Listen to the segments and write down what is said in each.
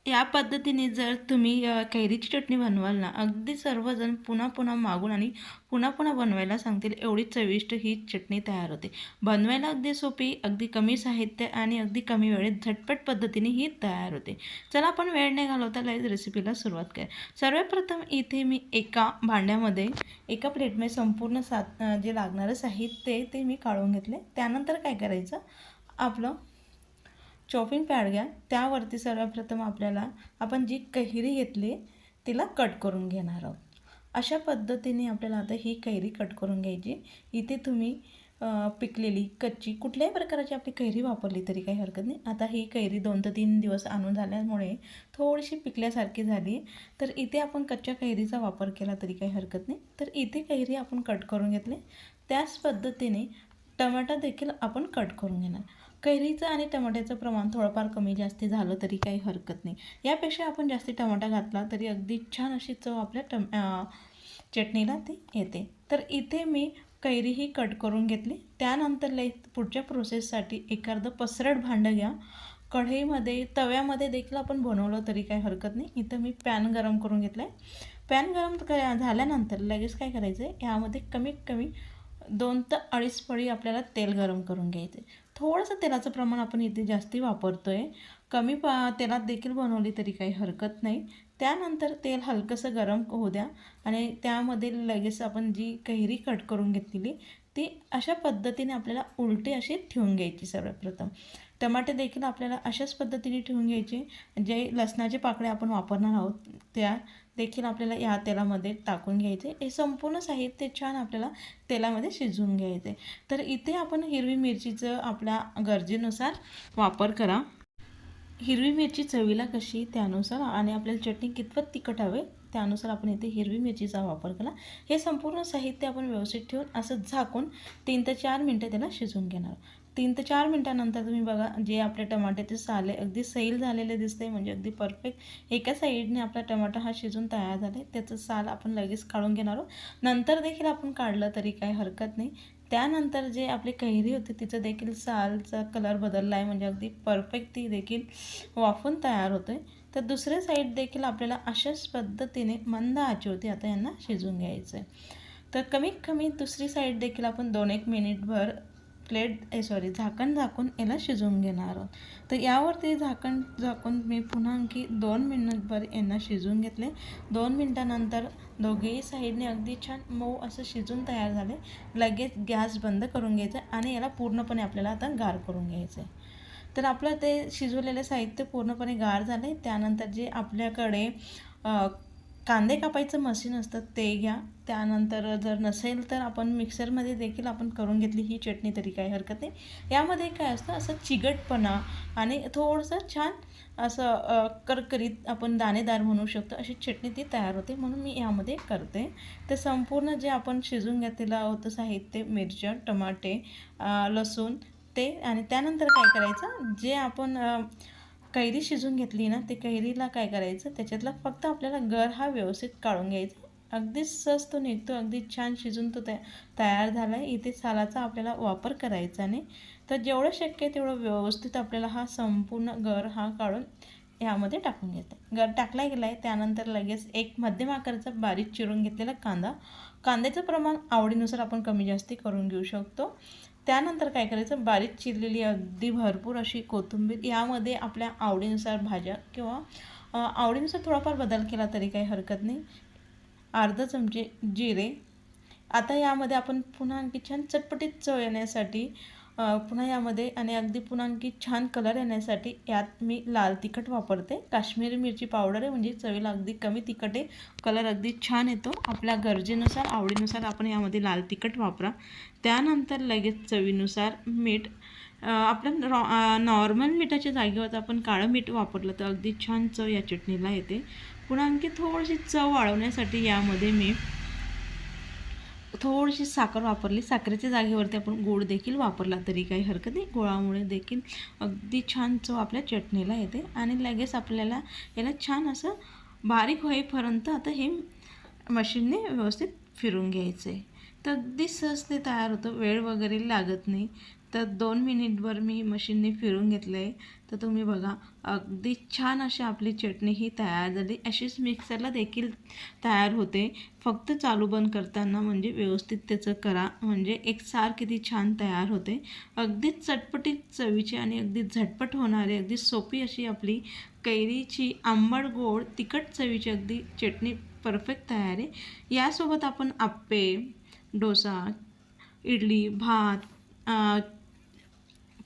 या पद्धतीने जर तुम्ही कैरीची चटणी बनवाल ना, अगदी सर्वजण पुन्हा पुन्हा मागून आणि पुन्हा पुन्हा बनवायला सांगतील, एवढी चविष्ट ही चटणी तयार होते. बनवायला अगदी सोपी, अगदी कमी साहित्य आणि अगदी कमी वेळेत झटपट पद्धतीने ही तयार होते. चला आपण वेळ न घालवता लगेच रेसिपीला सुरुवात करूया. सर्वप्रथम इथे मी एका भांड्यामध्ये, एका प्लेटमध्ये संपूर्ण जे लागणारं साहित्य ते मी काढून घेतले. त्यानंतर काय करायचं, आपलं चॉपिंग पॅड घ्या. त्यावरती सर्वप्रथम आपण जी कैरी घेतली तिला कट करून घेणार आहोत. अशा पद्धतीने आपल्याला आता ही कैरी कट करून घ्यायची. इथे तुम्ही पिकलेली, कच्ची कुठल्याही प्रकारची आपली कैरी वापरली तरी काही हरकत नाही. आता ही कैरी 2 ते 3 दिवस आणून झाल्यामुळे थोडीशी पिकल्यासारखी झाली, तर इथे आपण कच्च्या कैरीचा वापर केला तरी काही हरकत नाही. तर इथे कैरी आपण कट करून घेतले. त्याच पद्धतीने टमाटा देखील आपण कट करून घेणार. कैरीचं आणि टमाट्याचं प्रमाण थोडंफार कमी जास्त झालं तरी काही हरकत नाही. यापेक्षा आपण जास्ती टमाटा घातला तरी अगदी छान अशी चव आपल्या चटणीला ती येते. तर इथे मी कैरी ही कट करून घेतली. त्यानंतर पुढच्या प्रोसेससाठी एखादं पसरट भांडं घ्या. कढईमध्ये, तव्यामध्ये देखील आपण बनवलं तरी काही हरकत नाही. इथं मी पॅन गरम करून घेतलं आहे. पॅन गरम झाल्यानंतर लगेच काय करायचं आहे, यामध्ये कमीत कमी 2 ते 2.5 पळी आपल्याला तेल गरम करून घ्यायचे. थोडंसं तेलाचं प्रमाण आपण इथे जास्ती वापरतो आहे. कमी तेलात देखील बनवली तरी काही हरकत नाही. त्यानंतर तेल हलकंसं गरम होऊ द्या आणि त्यामध्ये लगेच आपण जी कैरी कट करून घेतलेली ती अशा पद्धतीने आपल्याला उलटी अशी ठेवून घ्यायची. सर्वप्रथम टमाटे देखील आपल्याला अशाच पद्धतीने ठेवून घ्यायचे. जे लसणाचे पाकळे आपण वापरणार आहोत त्या देखील आपल्याला या तेलामध्ये टाकून घ्यायचे. हे संपूर्ण साहित्य छान आपल्याला तेलामध्ये शिजवून घ्यायचे. तर इथे आपण हिरवी मिरचीचं आपल्या गरजेनुसार वापर करा. हिरवी मिरची चवीला कशी त्यानुसार आणि आपल्याला चटणी कितपत तिखट हवे त्यानुसार आपण इथे हिरवी मिरचीचा वापर केला. हे संपूर्ण साहित्य आपण व्यवस्थित ठेवून असं झाकून 3 ते 4 मिनटं त्याला शिजवून घेणार. 3 ते 4 मिनटानंतर तुम्ही बघा, जे आपले टमाट्याचे साल आहे अगदी सैल झालेले दिसते, म्हणजे अगदी परफेक्ट एका साईडने आपला टमाटा हा शिजून तयार झाला आहे. त्याचं साल आपण लगेच काढून घेणार आहोत. नंतर देखील आपण काढलं तरी काही हरकत नाही. त्यानंतर जे आपली कैरी होती तिचं देखील सालचा कलर बदलला आहे, म्हणजे अगदी परफेक्ट ती देखील वाफून तयार होते आहे. तर दुसऱ्या साईड देखील आपल्याला अशाच पद्धतीने मंद आचेवरती आता यांना शिजवून घ्यायचं आहे. तर कमीत कमी दुसरी साईड देखील आपण 2-1 मिनिटभर झाकण झाकून याला शिजवून घेणार आहोत. तर यावरती झाकण झाकून मी पुन्हा आणखी 2 मिनिटभर यांना शिजवून घेतले. 2 मिनिटानंतर दोघेही साईडने अगदी छान मऊ असं शिजून तयार झाले. लगेच गॅस बंद करून घ्यायचा आणि याला पूर्णपणे आपल्याला आता गार करून घ्यायचं आहे. तर आपलं ते शिजवलेलं साहित्य पूर्णपणे गार झालं आहे. त्यानंतर जे आपल्याकडे कांदे कापायचं मशीन असतं ते घ्या. त्यानंतर जर नसेल तर आपण मिक्सरमध्ये देखील आपण करून घेतली ही चटणी तरी काही हरकत नाही. यामध्ये काय असतं, असं चिकटपणा आणि थोडंसं छान असं करकरीत, आपण दाणेदार म्हणू शकतो, अशी चटणी ती तयार होते, म्हणून मी यामध्ये करते. तर संपूर्ण जे आपण शिजवून घेतलेलं होतं साहित्य, मिरच्या, टमाटे, लसूण ते, आणि त्यानंतर काय करायचं, जे आपण कैरी शिजून घेतली ना, ते कैरीला काय करायचं, त्याच्यातला फक्त आपल्याला गर हा व्यवस्थित काढून घ्यायचा. अगदी सहज तो निघतो, अगदी छान शिजून तो तयार झाला आहे. इथे सालाचा आपल्याला वापर करायचा नाही. तर जेवढं शक्य आहे तेवढं व्यवस्थित आपल्याला हा संपूर्ण गर हा काढून यामध्ये टाकून घ्यायचा. गर टाकला गेला आहे. त्यानंतर लगेच एक मध्यम आकाराचा बारीक चिरून घेतलेला कांद्याचं प्रमाण आवडीनुसार आपण कमी जास्ती करून घेऊ शकतो. त्यानंतर काय करायचं, बारीक चिरलेली अगदी भरपूर अशी कोथिंबीर, यामध्ये आपल्या आवडीनुसार भाज्या किंवा आवडीनुसार थोडाफार बदल केला तरी काही हरकत नाही. अर्धा चमचे जिरे. आता यामध्ये आपण पुन्हा आणखी छान चटपटीत चव येण्यासाठी पुन्हा यामध्ये आणि अगदी पुन्हा आणखी छान कलर येण्यासाठी यात मी लाल तिखट वापरते. काश्मीरी मिरची पावडर आहे, म्हणजे चवीला अगदी कमी तिखट आहे, कलर अगदी छान येतो. आपल्या गरजेनुसार, आवडीनुसार आपण यामध्ये लाल तिखट वापरा. त्यानंतर लगेच चवीनुसार मीठ. आपलं नॉर्मल मिठाच्या जागेवर आपण काळं मीठ वापरलं तर अगदी छान चव या चटणीला येते. पुन्हा आणखी थोडीशी चव वाढवण्यासाठी यामध्ये मी थोडीशी साखर वापरली. साखरेच्या जागेवरती आपण गूळ देखील वापरला तरी काही हरकत नाही. गुळामुळे देखील अगदी छान चव आपल्या चटणीला येते. आणि लगेच आपल्याला याला छान असं बारीक होईपर्यंत आता हे मशीनने व्यवस्थित फिरून घ्यायचं आहे. तर अगदी सहज ते तयार होतं, वेळ वगैरे लागत नाही. तर 2 मिनिटभर मी मशीनने फिरून घेतलं आहे. तर तुम्ही बघा अगदी छान अशी आपली चटणी ही तयार झाली. अशीच मिक्सरला देखील तयार होते. फक्त चालू बंद करताना म्हणजे व्यवस्थित त्याचं करा, म्हणजे एकसारखी ती छान तयार होते. अगदीच चटपटीत चवीची आणि अगदी झटपट होणारी अगदी सोपी अशी आपली कैरीची आंबट गोड तिखट चवीची अगदी चटणी परफेक्ट तयार आहे. यासोबत आपण आप्पे, डोसा, इडली, भात,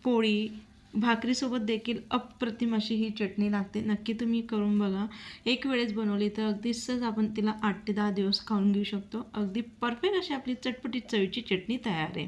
पोळी, भाकरीसोबत देखील अप्रतिम अशी ही चटणी लागते. नक्की तुम्ही करून बघा. एक वेळेस बनवली तर अगदी सहज आपण तिला 8 ते 10 दिवस खाऊन घेऊ शकतो. अगदी परफेक्ट अशी आपली चटपटीत चवीची चटणी तयार आहे.